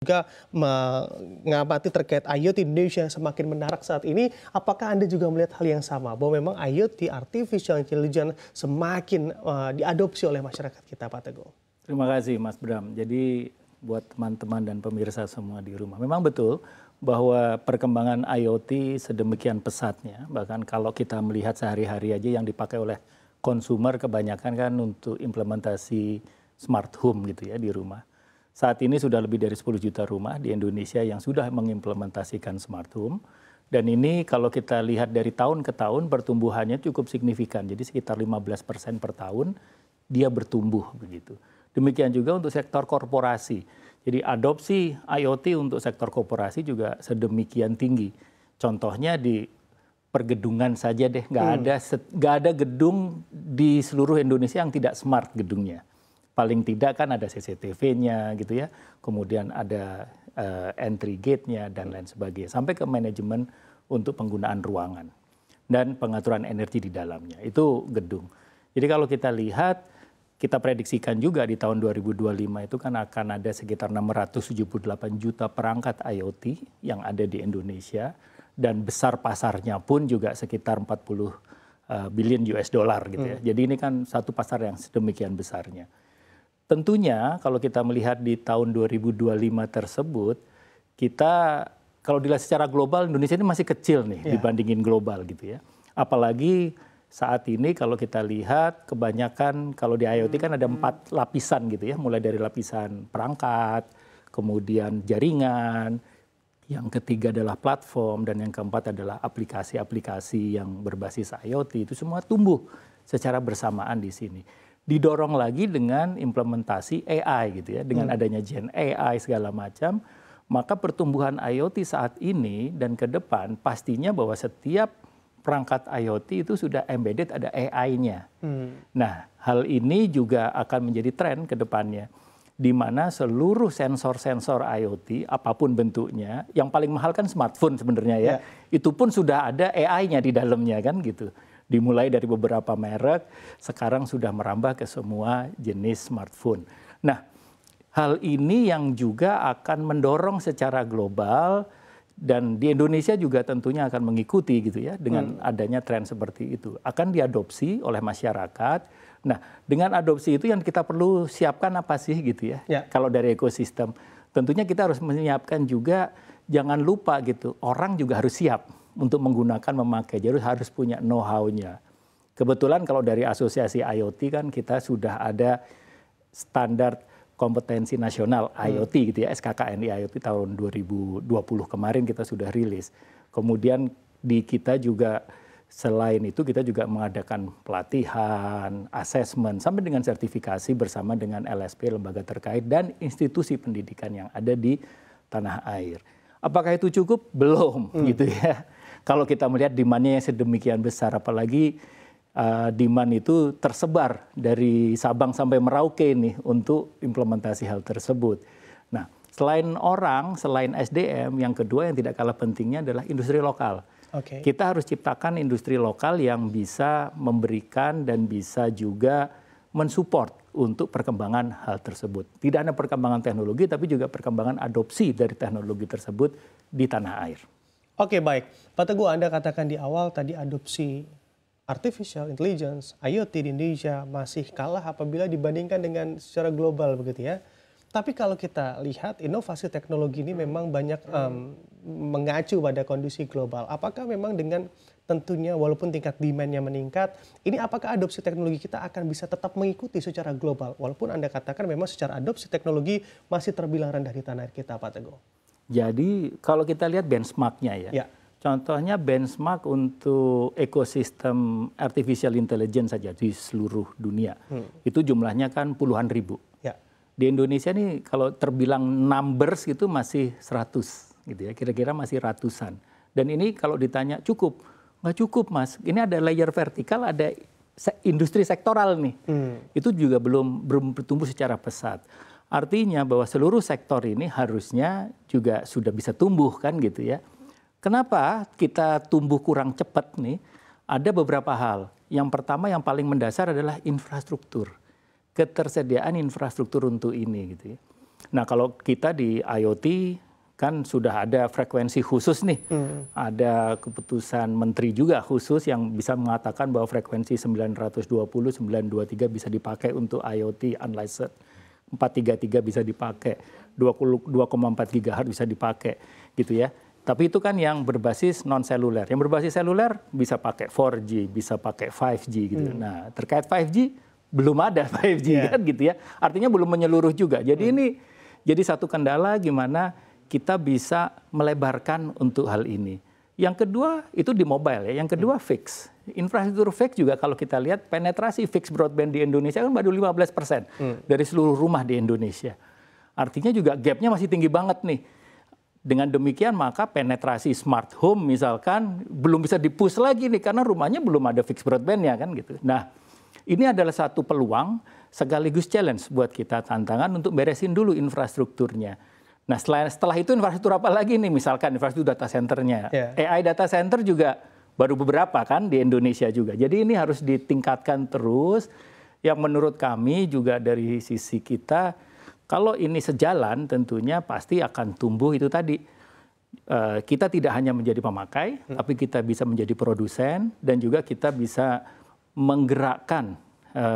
juga mengamati terkait IoT Indonesia yang semakin menarik saat ini. Apakah Anda juga melihat hal yang sama bahwa memang IoT Artificial Intelligence semakin diadopsi oleh masyarakat kita, Pak Teguh? Terima kasih Mas Bram. Jadi buat teman-teman dan pemirsa semua di rumah, memang betul bahwa perkembangan IoT sedemikian pesatnya. Bahkan kalau kita melihat sehari-hari aja yang dipakai oleh konsumer kebanyakan kan untuk implementasi smart home gitu ya di rumah. Saat ini sudah lebih dari 10 juta rumah di Indonesia yang sudah mengimplementasikan smart home. Dan ini kalau kita lihat dari tahun ke tahun pertumbuhannya cukup signifikan. Jadi sekitar 15% per tahun dia bertumbuh begitu. Demikian juga untuk sektor korporasi. Jadi adopsi IoT untuk sektor korporasi juga sedemikian tinggi. Contohnya di pergedungan saja deh, nggak ada gedung di seluruh Indonesia yang tidak smart gedungnya. Paling tidak kan ada CCTV-nya gitu ya, kemudian ada entry gate-nya dan lain sebagainya, sampai ke manajemen untuk penggunaan ruangan dan pengaturan energi di dalamnya. Itu gedung. Jadi kalau kita lihat, kita prediksikan juga di tahun 2025 itu kan akan ada sekitar 678 juta perangkat IoT yang ada di Indonesia dan besar pasarnya pun juga sekitar 40 billion US dollar gitu ya. Jadi ini kan satu pasar yang sedemikian besarnya. Tentunya kalau kita melihat di tahun 2025 tersebut, kita kalau dilihat secara global Indonesia ini masih kecil nih dibandingin global gitu ya. Apalagi saat ini kalau kita lihat kebanyakan kalau di IoT kan ada 4 lapisan gitu ya, mulai dari lapisan perangkat, kemudian jaringan, yang ketiga adalah platform, dan yang keempat adalah aplikasi-aplikasi yang berbasis IoT. Itu semua tumbuh secara bersamaan di sini. Didorong lagi dengan implementasi AI gitu ya, dengan adanya Gen AI segala macam, maka pertumbuhan IoT saat ini dan ke depan pastinya bahwa setiap perangkat IoT itu sudah embedded, ada AI-nya. Nah, hal ini juga akan menjadi tren ke depannya, di mana seluruh sensor-sensor IoT, apapun bentuknya, yang paling mahal kan smartphone sebenarnya ya, itu pun sudah ada AI-nya di dalamnya kan gitu. Dimulai dari beberapa merek, sekarang sudah merambah ke semua jenis smartphone. Nah, hal ini yang juga akan mendorong secara global, dan di Indonesia juga tentunya akan mengikuti gitu ya dengan adanya tren seperti itu. Akan diadopsi oleh masyarakat. Nah, dengan adopsi itu yang kita perlu siapkan apa sih gitu ya. Kalau dari ekosistem, tentunya kita harus menyiapkan juga, jangan lupa gitu, orang juga harus siap untuk menggunakan, memakai. Jadi harus punya know-how-nya. Kebetulan kalau dari asosiasi IoT kan kita sudah ada standar kompetensi nasional IoT gitu ya, SKKNI IoT tahun 2020 kemarin kita sudah rilis. Kemudian di kita juga selain itu kita juga mengadakan pelatihan, asesmen, sampai dengan sertifikasi bersama dengan LSP, lembaga terkait, dan institusi pendidikan yang ada di tanah air. Apakah itu cukup? Belum gitu ya. Kalau kita melihat demand-nya yang sedemikian besar, apalagi demand itu tersebar dari Sabang sampai Merauke nih untuk implementasi hal tersebut. Nah, selain orang, selain SDM, yang kedua yang tidak kalah pentingnya adalah industri lokal. Kita harus ciptakan industri lokal yang bisa memberikan dan bisa juga mensupport untuk perkembangan hal tersebut. Tidak hanya perkembangan teknologi, tapi juga perkembangan adopsi dari teknologi tersebut di tanah air. Oke, baik. Pak Teguh, Anda katakan di awal tadi adopsi Artificial Intelligence, IoT di Indonesia masih kalah apabila dibandingkan dengan secara global begitu ya. Tapi kalau kita lihat inovasi teknologi ini memang banyak mengacu pada kondisi global. Apakah memang dengan tentunya walaupun tingkat demand-nya meningkat, ini apakah adopsi teknologi kita akan bisa tetap mengikuti secara global? Walaupun Anda katakan memang secara adopsi teknologi masih terbilang rendah di tanah air kita, Pak Teguh. Jadi kalau kita lihat benchmark-nya ya. Contohnya benchmark untuk ekosistem artificial intelligence saja di seluruh dunia. Itu jumlahnya kan puluhan ribu. Di Indonesia nih kalau terbilang numbers itu masih 100 gitu ya. Kira-kira masih ratusan. Dan ini kalau ditanya cukup, nggak cukup Mas. Ini ada layer vertikal, ada industri sektoral nih. Itu juga belum bertumbuh secara pesat. Artinya bahwa seluruh sektor ini harusnya juga sudah bisa tumbuh kan gitu ya. Kenapa kita tumbuh kurang cepat nih? Ada beberapa hal. Yang pertama yang paling mendasar adalah infrastruktur. Ketersediaan infrastruktur untuk ini gitu ya. Nah, kalau kita di IoT kan sudah ada frekuensi khusus nih. Ada keputusan menteri juga khusus yang bisa mengatakan bahwa frekuensi 920, 923 bisa dipakai untuk IoT unlicensed. 433 bisa dipakai, 2,4 GHz bisa dipakai gitu ya. Tapi itu kan yang berbasis non seluler. Yang berbasis seluler bisa pakai 4G, bisa pakai 5G gitu. Nah, terkait 5G belum ada 5G kan gitu ya. Artinya belum menyeluruh juga. Jadi ini jadi satu kendala gimana kita bisa melebarkan untuk hal ini. Yang kedua itu di mobile ya. Yang kedua fix. Infrastruktur fix juga kalau kita lihat penetrasi fix broadband di Indonesia kan baru 15% dari seluruh rumah di Indonesia. Artinya juga gapnya masih tinggi banget nih. Dengan demikian maka penetrasi smart home misalkan belum bisa di-push lagi nih karena rumahnya belum ada fix broadband-nya kan gitu. Nah, ini adalah satu peluang sekaligus challenge buat kita, tantangan untuk beresin dulu infrastrukturnya. Nah, setelah itu infrastruktur apa lagi nih? Misalkan infrastruktur data centernya. AI data center juga baru beberapa kan di Indonesia juga. Jadi ini harus ditingkatkan terus. Yang menurut kami juga dari sisi kita, kalau ini sejalan tentunya pasti akan tumbuh itu tadi. Kita tidak hanya menjadi pemakai, tapi kita bisa menjadi produsen dan juga kita bisa menggerakkan,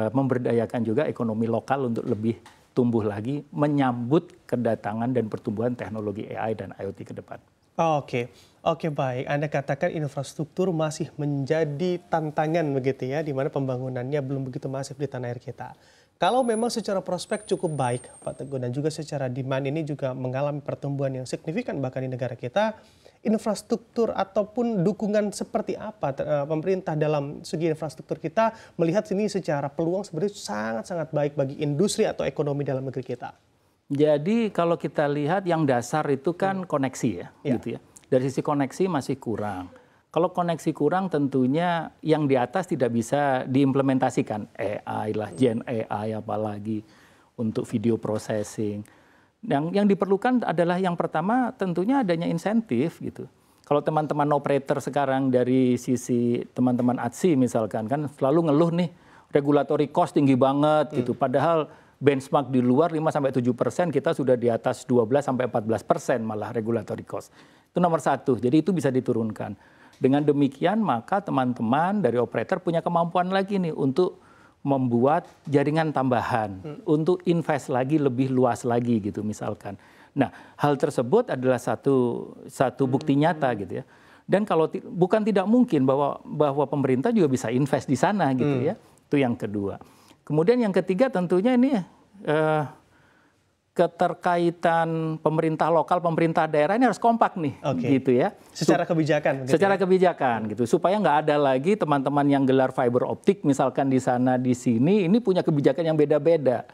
memberdayakan juga ekonomi lokal untuk lebih tumbuh lagi, menyambut kedatangan dan pertumbuhan teknologi AI dan IoT ke depan. Oke, baik. Anda katakan infrastruktur masih menjadi tantangan begitu ya, di mana pembangunannya belum begitu masif di tanah air kita. Kalau memang secara prospek cukup baik, Pak Teguh, dan juga secara demand ini juga mengalami pertumbuhan yang signifikan bahkan di negara kita, infrastruktur ataupun dukungan seperti apa pemerintah dalam segi infrastruktur kita melihat ini secara peluang sebenarnya sangat-sangat baik bagi industri atau ekonomi dalam negeri kita? Jadi kalau kita lihat yang dasar itu kan koneksi ya, gitu ya. Dari sisi koneksi masih kurang. Kalau koneksi kurang tentunya yang di atas tidak bisa diimplementasikan. AI lah, Gen AI apalagi untuk video processing. Yang diperlukan adalah yang pertama tentunya adanya insentif gitu. Kalau teman-teman operator sekarang dari sisi teman-teman ATSI misalkan kan selalu ngeluh nih regulatory cost tinggi banget gitu. Padahal benchmark di luar 5-7%, kita sudah di atas 12-14% malah regulatory cost. Itu nomor satu, jadi itu bisa diturunkan. Dengan demikian maka teman-teman dari operator punya kemampuan lagi nih untuk membuat jaringan tambahan, untuk invest lagi lebih luas lagi gitu misalkan. Nah, hal tersebut adalah satu bukti nyata gitu ya. Dan kalau bukan tidak mungkin bahwa pemerintah juga bisa invest di sana gitu ya. Itu yang kedua. Kemudian yang ketiga tentunya ini keterkaitan pemerintah lokal, pemerintah daerah ini harus kompak nih, gitu ya. Secara kebijakan. Secara kebijakan gitu, supaya nggak ada lagi teman-teman yang gelar fiber optik misalkan di sana di sini, ini punya kebijakan yang beda-beda.